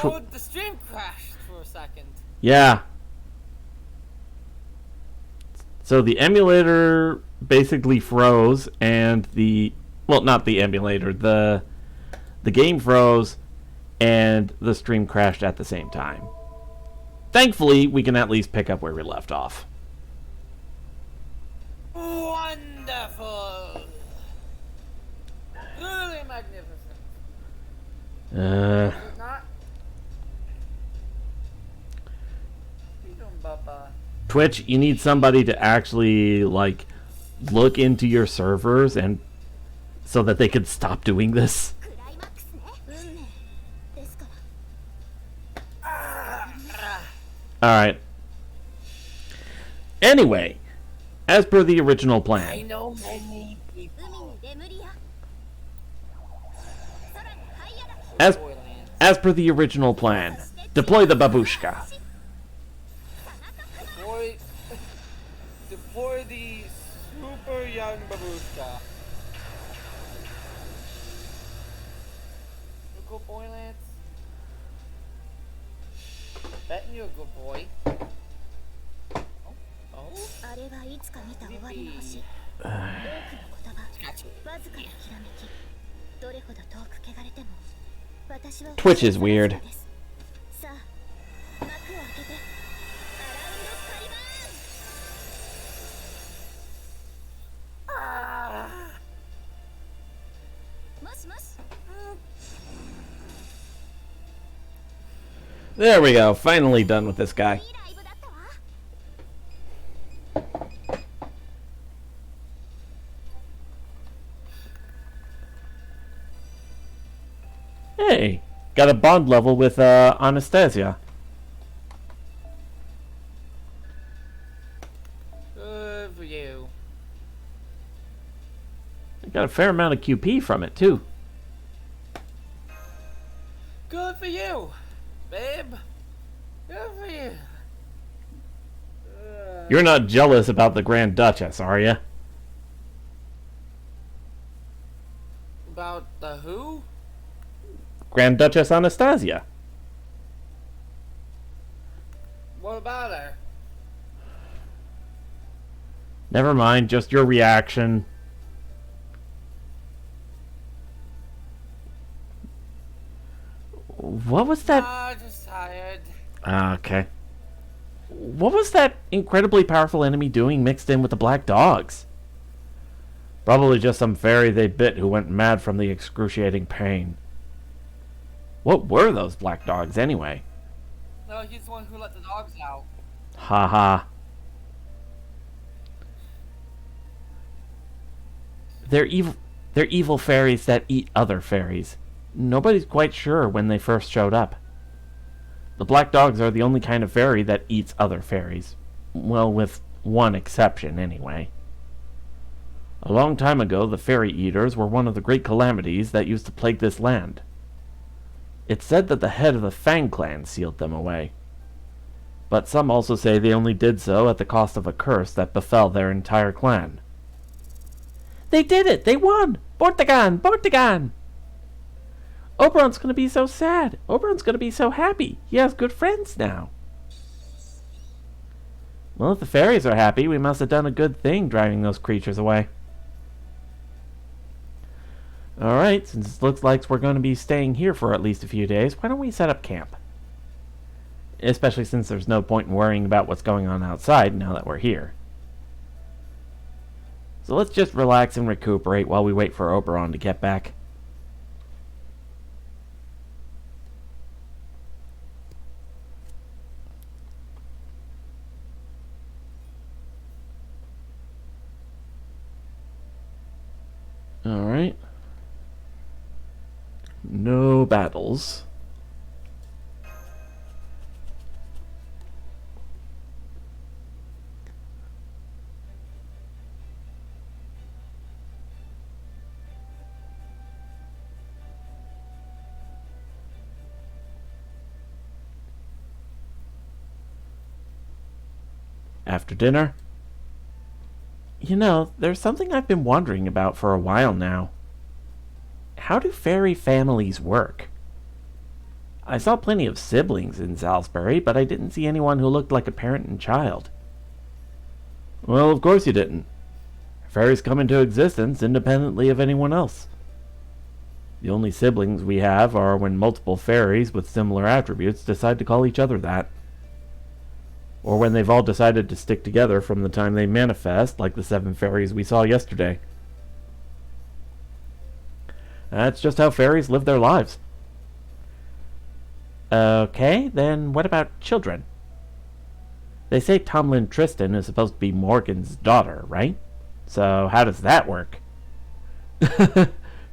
Oh, the stream crashed for a second. Yeah. So the emulator basically froze, and well, not the emulator, the game froze, and the stream crashed at the same time. Thankfully, we can at least pick up where we left off. Wonderful. Really magnificent. Not. Baba. Twitch, you need somebody to actually like look into your servers and so that they could stop doing this. Alright. Anyway, as per the original I plan. know many people. As per the original plan, deploy the babushka. Deploy the super young babushka. You a good boy, Lance? Betting you're a good boy. Twitch is weird. There we go, finally done with this guy. Hey, got a bond level with Anastasia. Good for you. Got a fair amount of QP from it too. Good for you, babe. Good for you. You're not jealous about the Grand Duchess, are you? About the who? Grand Duchess Anastasia. What about her? Never mind, just your reaction. What was that? Just tired. Okay. What was that incredibly powerful enemy doing mixed in with the black dogs? Probably just some fairy they bit who went mad from the excruciating pain. What were those black dogs anyway? No, he's the one who let the dogs out. Haha. They're evil fairies that eat other fairies. Nobody's quite sure when they first showed up. The black dogs are the only kind of fairy that eats other fairies. Well, with one exception, anyway. A long time ago, the fairy eaters were one of the great calamities that used to plague this land. It's said that the head of the Fang clan sealed them away. But some also say they only did so at the cost of a curse that befell their entire clan. They did it! They won! Bortagan! Bortagan! Oberon's gonna be so sad. Oberon's gonna be so happy. He has good friends now. Well, if the fairies are happy, we must have done a good thing driving those creatures away. Alright, since it looks like we're going to be staying here for at least a few days, why don't we set up camp? Especially since there's no point in worrying about what's going on outside now that we're here. So let's just relax and recuperate while we wait for Oberon to get back. Alright. No battles. After dinner. You know, there's something I've been wondering about for a while now. How do fairy families work? I saw plenty of siblings in Salisbury, but I didn't see anyone who looked like a parent and child. Well, of course you didn't. Fairies come into existence independently of anyone else. The only siblings we have are when multiple fairies with similar attributes decide to call each other that. Or when they've all decided to stick together from the time they manifest, like the 7 fairies we saw yesterday. That's just how fairies live their lives. Okay, then what about children? They say Tomlin Tristan is supposed to be Morgan's daughter, right? So how does that work?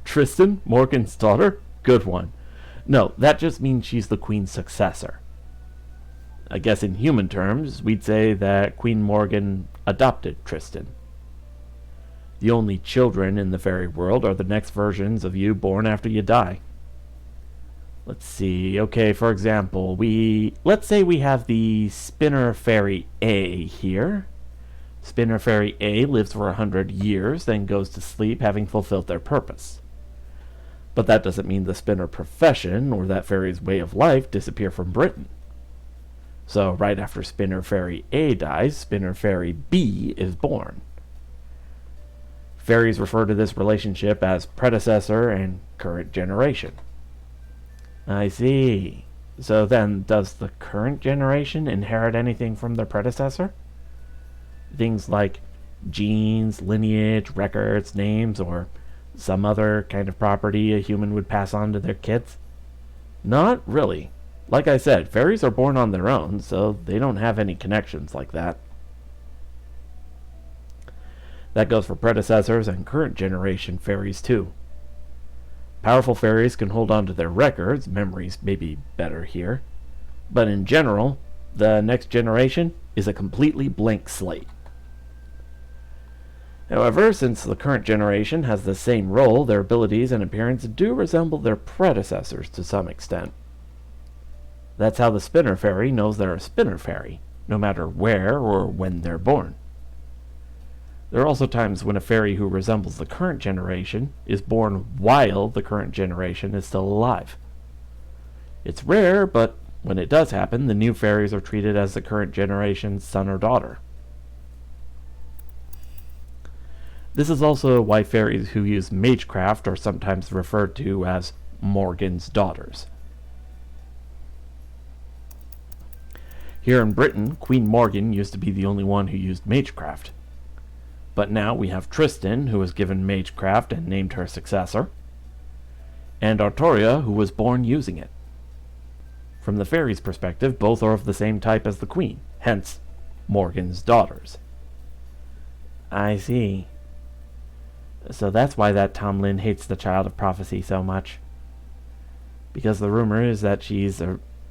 Tristan, Morgan's daughter? Good one. No, that just means she's the queen's successor. I guess in human terms, we'd say that Queen Morgan adopted Tristan. The only children in the fairy world are the next versions of you born after you die. Let's see. Okay, for example, let's say we have the Spinner Fairy A here. Spinner Fairy A lives for 100 years, then goes to sleep having fulfilled their purpose. But that doesn't mean the spinner profession or that fairy's way of life disappear from Britain. So right after Spinner Fairy A dies, Spinner Fairy B is born. Fairies refer to this relationship as predecessor and current generation. I see. So then, does the current generation inherit anything from their predecessor? Things like genes, lineage, records, names, or some other kind of property a human would pass on to their kids? Not really. Like I said, fairies are born on their own, so they don't have any connections like that. That goes for predecessors and current generation fairies too. Powerful fairies can hold on to their records, memories may be better here, but in general, the next generation is a completely blank slate. However, since the current generation has the same role, their abilities and appearance do resemble their predecessors to some extent. That's how the Spinner Fairy knows they're a Spinner Fairy, no matter where or when they're born. There are also times when a fairy who resembles the current generation is born while the current generation is still alive. It's rare, but when it does happen, the new fairies are treated as the current generation's son or daughter. This is also why fairies who use magecraft are sometimes referred to as Morgan's daughters. Here in Britain, Queen Morgan used to be the only one who used magecraft. But now we have Tristan, who was given magecraft and named her successor, and Artoria, who was born using it. From the fairies' perspective, both are of the same type as the queen, hence Morgan's daughters. I see. So that's why that Tomlin hates the Child of Prophecy so much. Because the rumor is that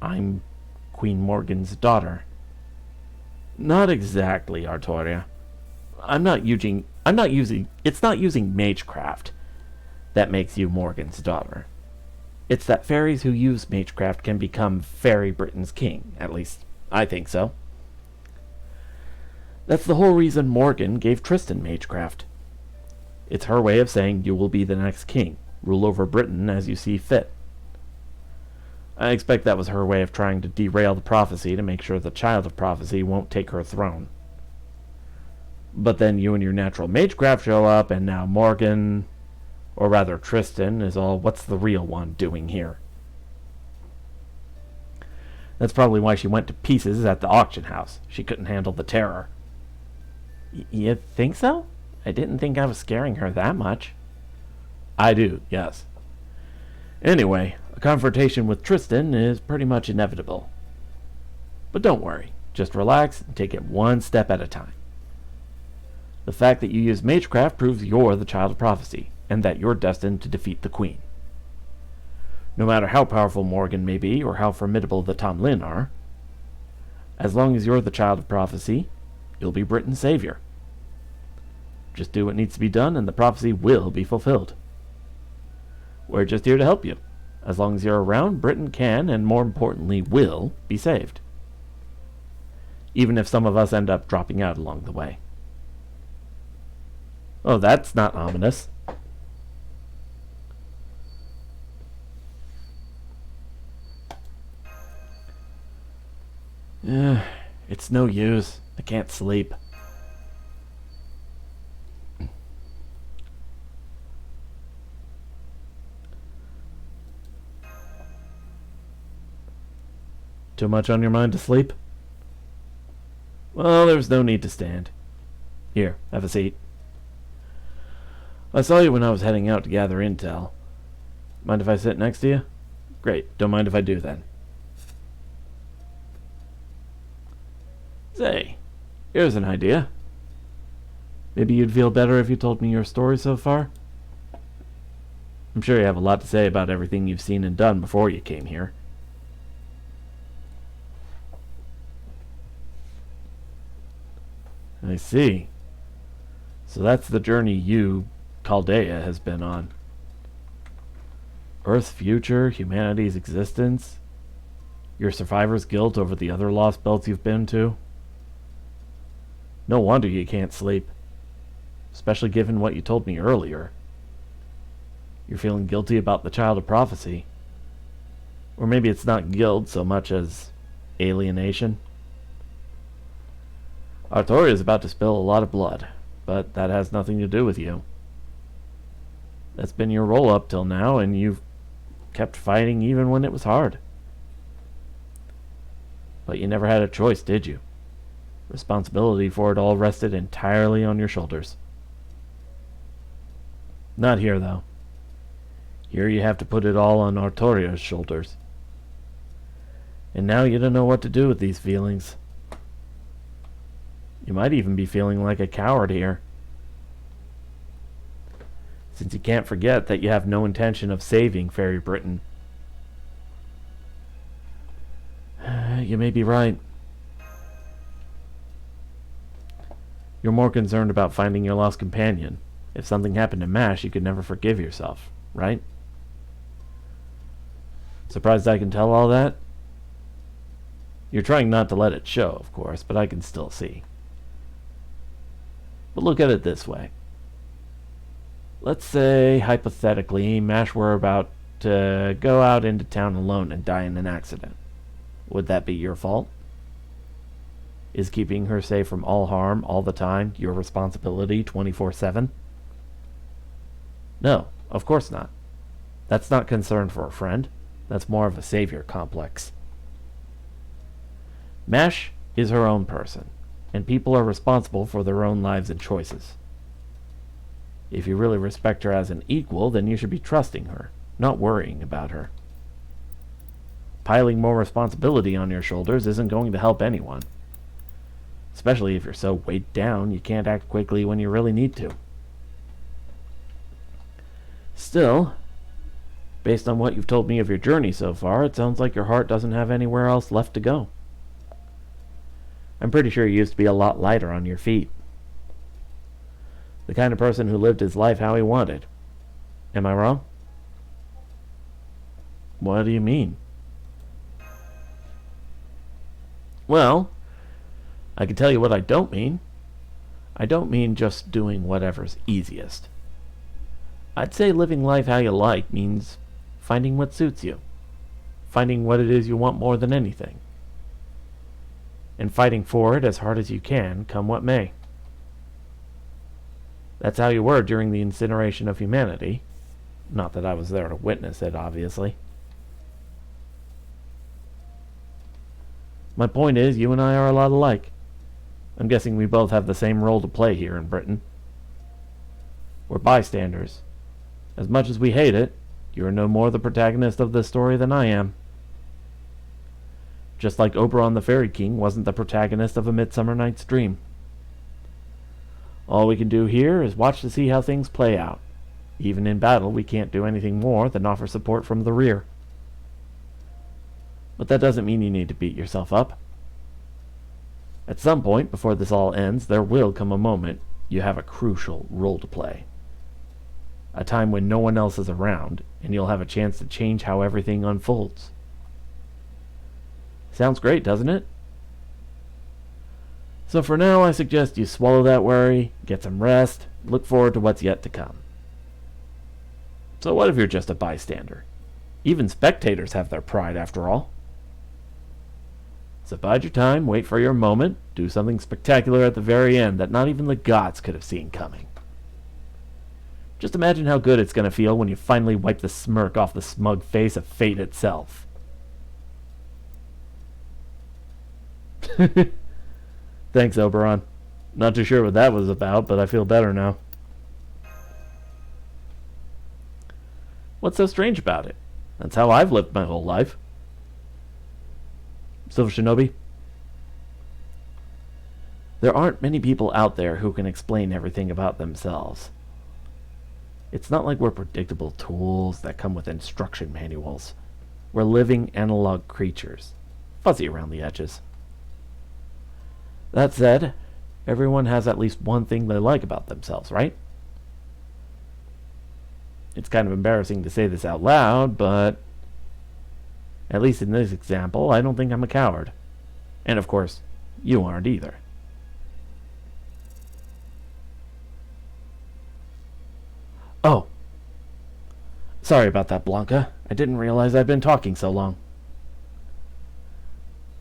I'm Queen Morgan's daughter. Not exactly, Artoria. It's not using magecraft that makes you Morgan's daughter. It's that fairies who use magecraft can become Fairy Britain's king. At least, I think so. That's the whole reason Morgan gave Tristan magecraft. It's her way of saying you will be the next king, rule over Britain as you see fit. I expect that was her way of trying to derail the prophecy to make sure the Child of Prophecy won't take her throne. But then you and your natural magecraft show up, and now Morgan, or rather Tristan, is all, what's the real one doing here? That's probably why she went to pieces at the auction house. She couldn't handle the terror. You think so? I didn't think I was scaring her that much. I do, yes. Anyway, a confrontation with Tristan is pretty much inevitable. But don't worry, just relax and take it one step at a time. The fact that you use magecraft proves you're the Child of Prophecy, and that you're destined to defeat the Queen. No matter how powerful Morgan may be, or how formidable the Tomlin are, as long as you're the Child of Prophecy, you'll be Britain's savior. Just do what needs to be done, and the prophecy will be fulfilled. We're just here to help you. As long as you're around, Britain can, and more importantly, will, be saved. Even if some of us end up dropping out along the way. Oh, that's not ominous. It's no use. I can't sleep. Too much on your mind to sleep? Well, there's no need to stand. Here, have a seat. I saw you when I was heading out to gather intel. Mind if I sit next to you? Great, don't mind if I do then. Say, here's an idea. Maybe you'd feel better if you told me your story so far? I'm sure you have a lot to say about everything you've seen and done before you came here. I see. So that's the journey you, Chaldea, has been on. Earth's future, humanity's existence, your survivor's guilt over the other lost belts you've been to. No wonder you can't sleep. Especially given what you told me earlier. You're feeling guilty about the Child of Prophecy. Or maybe it's not guilt so much as alienation. Artoria is about to spill a lot of blood, but that has nothing to do with you. That's been your role up till now, and you've kept fighting even when it was hard. But you never had a choice, did you? Responsibility for it all rested entirely on your shoulders. Not here, though. Here you have to put it all on Artoria's shoulders. And now you don't know what to do with these feelings. You might even be feeling like a coward here. Since you can't forget that you have no intention of saving Fairy Britain. You may be right. You're more concerned about finding your lost companion. If something happened to Mash, you could never forgive yourself, right? Surprised I can tell all that? You're trying not to let it show, of course, but I can still see. But look at it this way. Let's say, hypothetically, Mash were about to go out into town alone and die in an accident. Would that be your fault? Is keeping her safe from all harm all the time your responsibility 24/7? No, of course not. That's not concern for a friend. That's more of a savior complex. Mash is her own person, and people are responsible for their own lives and choices. If you really respect her as an equal, then you should be trusting her, not worrying about her. Piling more responsibility on your shoulders isn't going to help anyone. Especially if you're so weighed down you can't act quickly when you really need to. Still, based on what you've told me of your journey so far, it sounds like your heart doesn't have anywhere else left to go. I'm pretty sure you used to be a lot lighter on your feet. The kind of person who lived his life how he wanted. Am I wrong? What do you mean? Well, I can tell you what I don't mean. I don't mean just doing whatever's easiest. I'd say living life how you like means finding what suits you. Finding what it is you want more than anything. And fighting for it as hard as you can, come what may. That's how you were during the incineration of humanity. Not that I was there to witness it, obviously. My point is, you and I are a lot alike. I'm guessing we both have the same role to play here in Britain. We're bystanders. As much as we hate it, you are no more the protagonist of this story than I am. Just like Oberon the Fairy King wasn't the protagonist of A Midsummer Night's Dream. All we can do here is watch to see how things play out. Even in battle, we can't do anything more than offer support from the rear. But that doesn't mean you need to beat yourself up. At some point, before this all ends, there will come a moment you have a crucial role to play. A time when no one else is around, and you'll have a chance to change how everything unfolds. Sounds great, doesn't it? So for now, I suggest you swallow that worry, get some rest, look forward to what's yet to come. So what if you're just a bystander? Even spectators have their pride, after all. So bide your time, wait for your moment, do something spectacular at the very end that not even the gods could have seen coming. Just imagine how good it's going to feel when you finally wipe the smirk off the smug face of fate itself. Thanks, Oberon. Not too sure what that was about, but I feel better now. What's so strange about it? That's how I've lived my whole life. Silver Shinobi? There aren't many people out there who can explain everything about themselves. It's not like we're predictable tools that come with instruction manuals. We're living analog creatures, fuzzy around the edges. That said, everyone has at least one thing they like about themselves, right? It's kind of embarrassing to say this out loud, but at least in this example, I don't think I'm a coward. And of course, you aren't either. Oh. Sorry about that, Blanca. I didn't realize I'd been talking so long.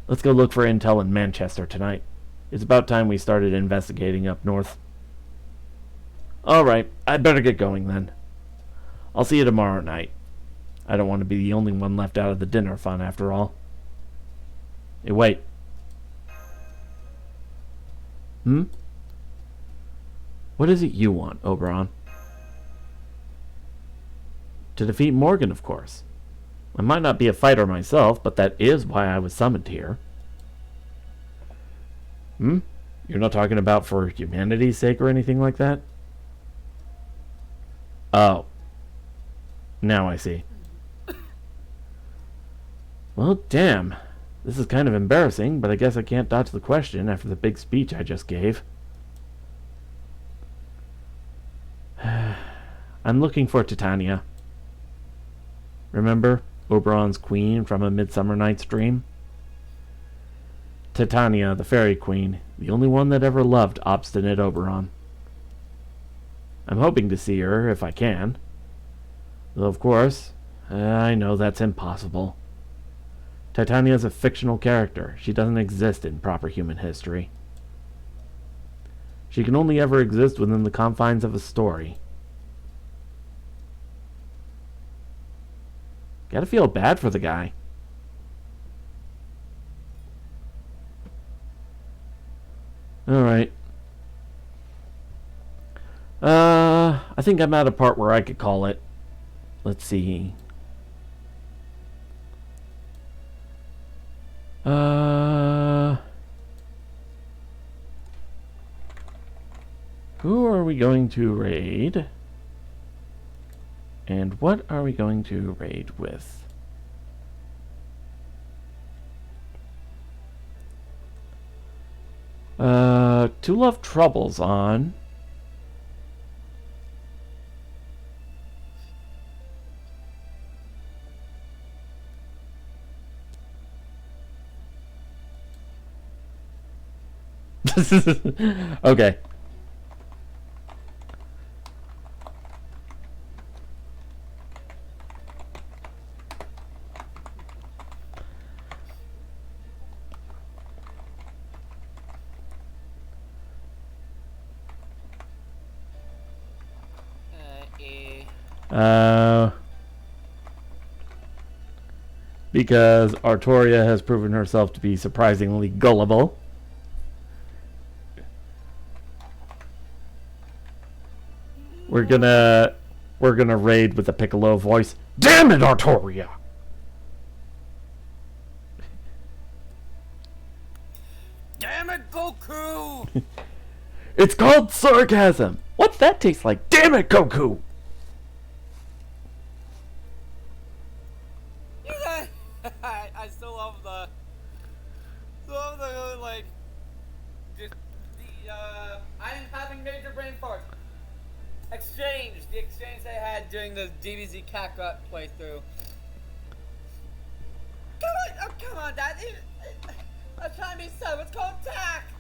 Let's go look for intel in Manchester tonight. It's about time we started investigating up north. Alright, I'd better get going then. I'll see you tomorrow night. I don't want to be the only one left out of the dinner fun after all. Hey, wait. What is it you want, Oberon? To defeat Morgan, of course. I might not be a fighter myself, but that is why I was summoned here. You're not talking about for humanity's sake or anything like that? Oh. Now I see. Well, damn. This is kind of embarrassing, but I guess I can't dodge the question after the big speech I just gave. I'm looking for Titania. Remember Oberon's queen from A Midsummer Night's Dream? Titania, the fairy queen, the only one that ever loved obstinate Oberon. I'm hoping to see her if I can. Though, of course, I know that's impossible. Titania's a fictional character. She doesn't exist in proper human history. She can only ever exist within the confines of a story. Gotta feel bad for the guy. Alright. I think I'm at a part where I could call it. Let's see. Who are we going to raid? And what are we going to raid with? To Love Trouble's on. Okay. Because Artoria has proven herself to be surprisingly gullible. We're gonna raid with a Piccolo voice. Damn it, Artoria! Damn it, Goku! It's called sarcasm. What's that taste like? Damn it, Goku! I still love the like just the I'm having major brain fart exchange. The exchange they had during the DBZ Kakarot playthrough. Come on, Dad. I'm trying to be so. It's called tact.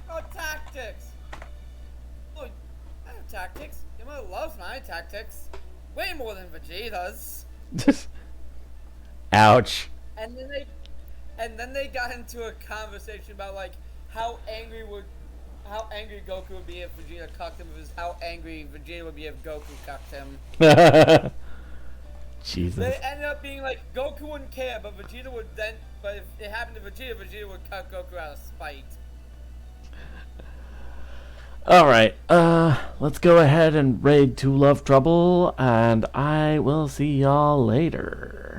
Called tactics. Oh, I have tactics. Your mother loves my tactics. Way more than Vegeta's. Ouch. and then they got into a conversation about like how angry would how angry Goku would be if Vegeta cucked him versus how angry Vegeta would be if Goku cucked him. Jesus. They ended up being like Goku wouldn't care, but Vegeta would then. But if it happened to Vegeta, Vegeta would cut Goku out of spite. Alright, let's go ahead and raid to Love Trouble, and I will see y'all later.